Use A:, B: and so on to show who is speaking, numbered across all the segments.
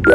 A: Я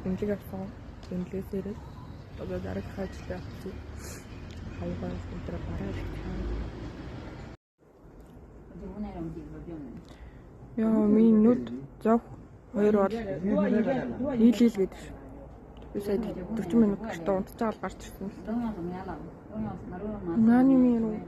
A: эмчиг авсан тэмлээсээр одоо дараагийн ажлаа авчих. Хайгаа өдөр бараа. Яа, миний нүд зов хоёр бол нийлээл гэдэг. Би сая 40 минут гэртээ унтцаал гарч ирсэн. Нани минь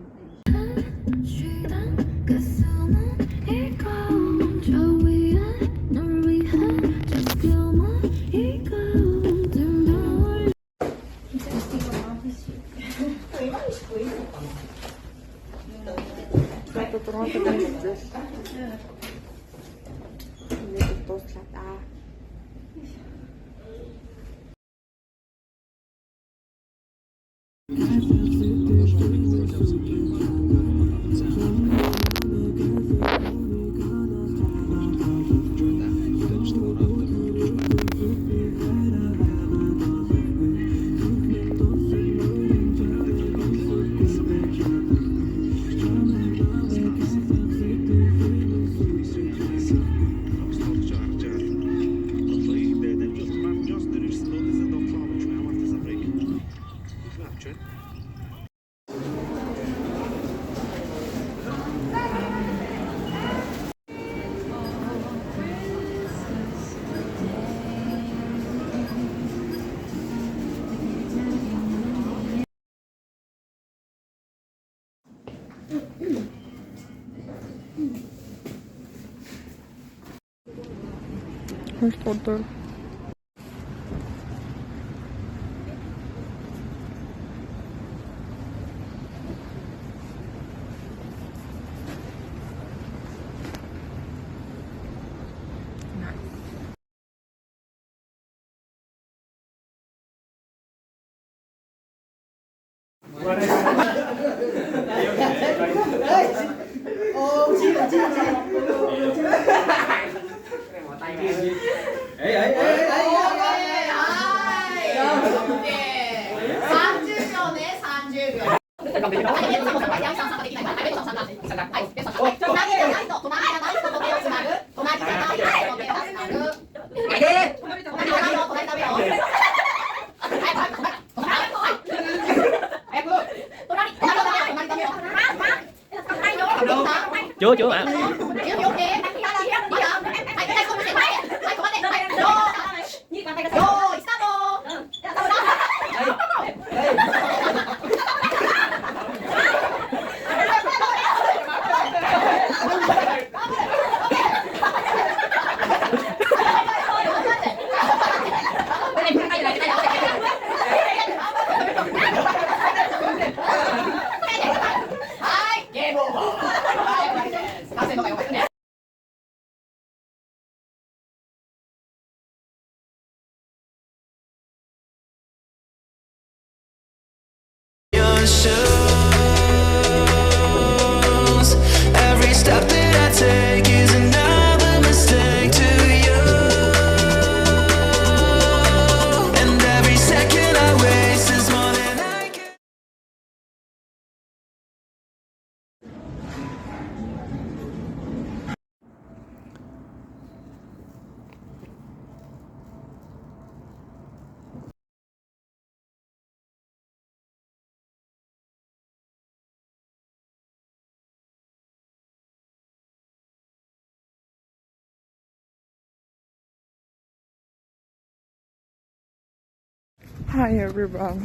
A: Hoşçakalın.
B: Chưa ạ.
C: shoes. Every step that I take is another mistake to you. And every second I waste is more than I can.
A: Hi everyone.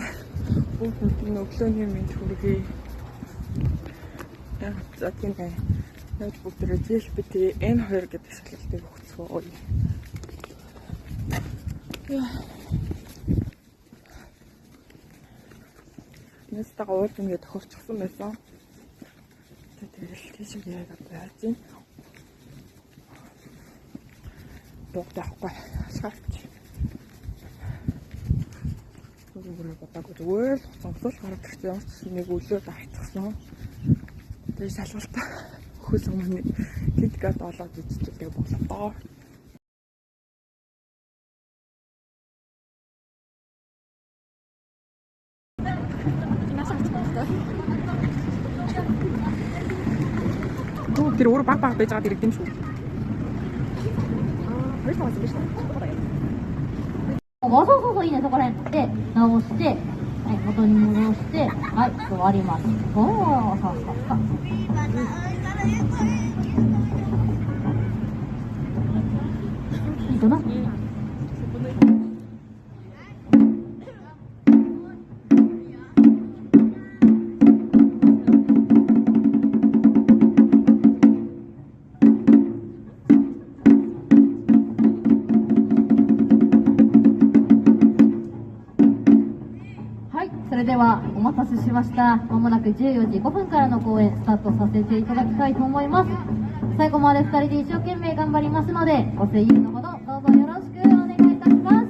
A: Бүгд өглөөний мэнд хүргэе. За тийм ээ. Нөөц бүгдээ GLBT N2 гэдэг шалгалтыг өгцгөө. Нэстага уулж ингээд тохирчихсан байсан. Тэгэл тийш яагаад байж юм. Богдахгүй шаарч. Зүгээр бодаагүй зүгээр л цогцол гараад ирсэн юм чинь нэг өглөө дайцсан. Тэгээ шалгалтаа хөл өмнө киткат олоод иччихдэг болоо. Тэр өөр баг байж байгаа дэрэг юм шүү.
D: そうそうそう、いいね、そこら辺で直して、はい、元に戻して、はい、終わります。おー、そうそうそう。いいかな？それではお待たせしました。まもなく14時5分からの公演スタートさせていただきたいと思います。最後まで2人で一生懸命頑張りますので、ご声援のほどどうぞよろしくお願いいたします。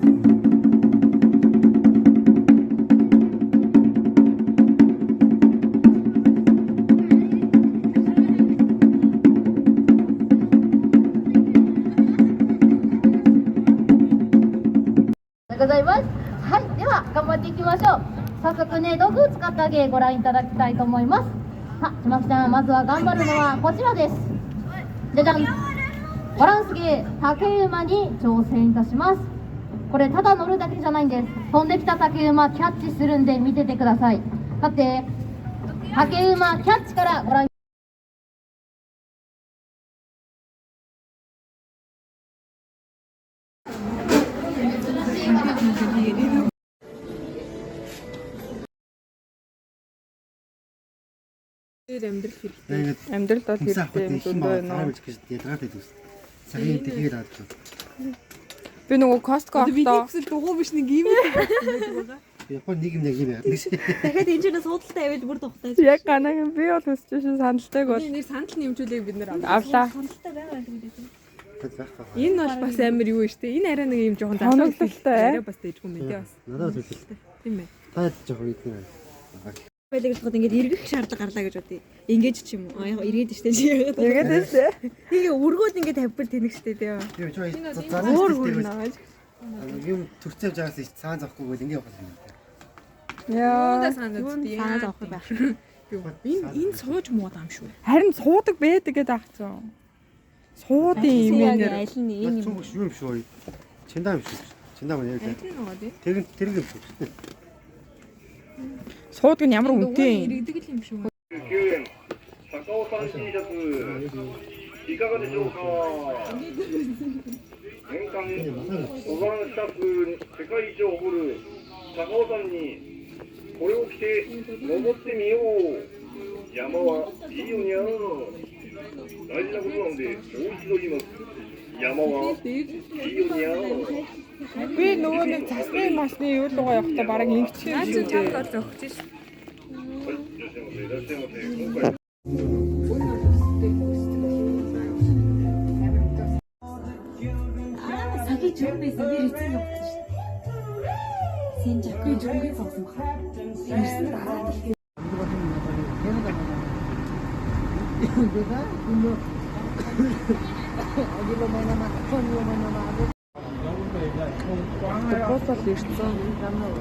D: ございます。はい、では頑張っていきましょう。早速ね、道具を使った芸ご覧いただきたいと思います。さあ、ちまきちゃん、まずは頑張るのはこちらです。じゃじゃん。バランス芸、竹馬に挑戦いたします。これただ乗るだけじゃないんです。飛んできた竹馬キャッチするんで見ててください。さて、竹馬キャッチからご覧。
A: Амьдрал хэрэгтэй. Амьдрал бол хэрэгтэй юм зөндөө нөө.
E: Ядаргаад байдаг. Цагийн тэгээд авч.
A: Би нөгөө Costco автаа.
F: Видеоксэл дугуй биш нэг юм байдаг.
E: Япон нэг юм яа гэж.
F: Дахиад энэ ч суудалтай аваад бүр тухтай.
A: Яг ганаг би бол өсч шин сандалтайг бол.
F: Нэр сандал нэмжүүлээг бид нэр
A: авлаа.
F: Сандалтай байгаа гэдэг.
E: Энэ
F: Энэ бол бас амар юу вэ штэ. Энэ арай нэг юм жоохон
A: хоногдолтой.
F: Арай бас дэжгүй мэдээ бас.
E: Надад үлдээ.
F: Тийм ээ.
E: Та жоохон ийдэн.
F: Байлаг болоход ингээд эргэх шаардлага гарлаа гэж бодъё. Ингэж ч юм уу. Яг эргээд штэ чи яагаад.
A: Эргээд штэ.
F: Тэгээ өргөөд ингээд тавьбар тэнэг штэ тий.
E: Тийм ч
F: Өөр хүрнэ.
E: юм төрцөөж байгаас цаан зовхгүйгээр ингэ явах юм.
A: Яа.
F: Санаа зовх байх. Энэ сууж мууд ам шүү.
A: Харин суудаг байдаг гэдэг ахсан. Суудын имэнэр.
F: Аль нь энэ
E: Цум юу юм шүү. Чиндаа юм шүү. Чиндаа мөн яг. Тэр юм шүү.
A: Суудаг нь ямар үнэтэй.
F: иргэдэг л юм шүү.
G: 高尾さん T シャツいかがでしょうか。年間登山スタッフ世界一を誇る高尾山にこれを着て登ってみよう。山はいいよにゃ大事なことなのでもう一度言います。山はいいよにゃ。
A: Би нөгөө нэг засны масны юу лугаа явахдаа бараг ингэчих юм шүү дээ.
G: はい、いらっしゃいませ。いらっしゃいませ。今回
H: Саги журмээс би эцэг явуулсан шүү дээ. Син жаггүй журмээс авсан баг. Ирсэн дараа
A: Автобус бол ирсэн.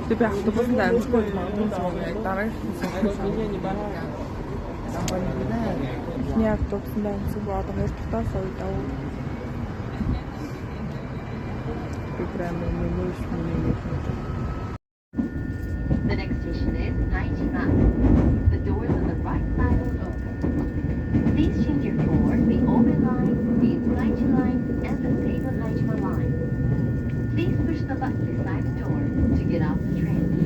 A: Тэгээ би автобусанд амжихгүй магадгүй дараагийн Эхний автобусанд амжихгүй одоо 2 дахь сая дав.
I: The next station is Naichima. The doors on the right side will open. Please change your for the Obe line, the Naichi line, and the Seiba Naichima line. Please push the button beside the door to get off the train.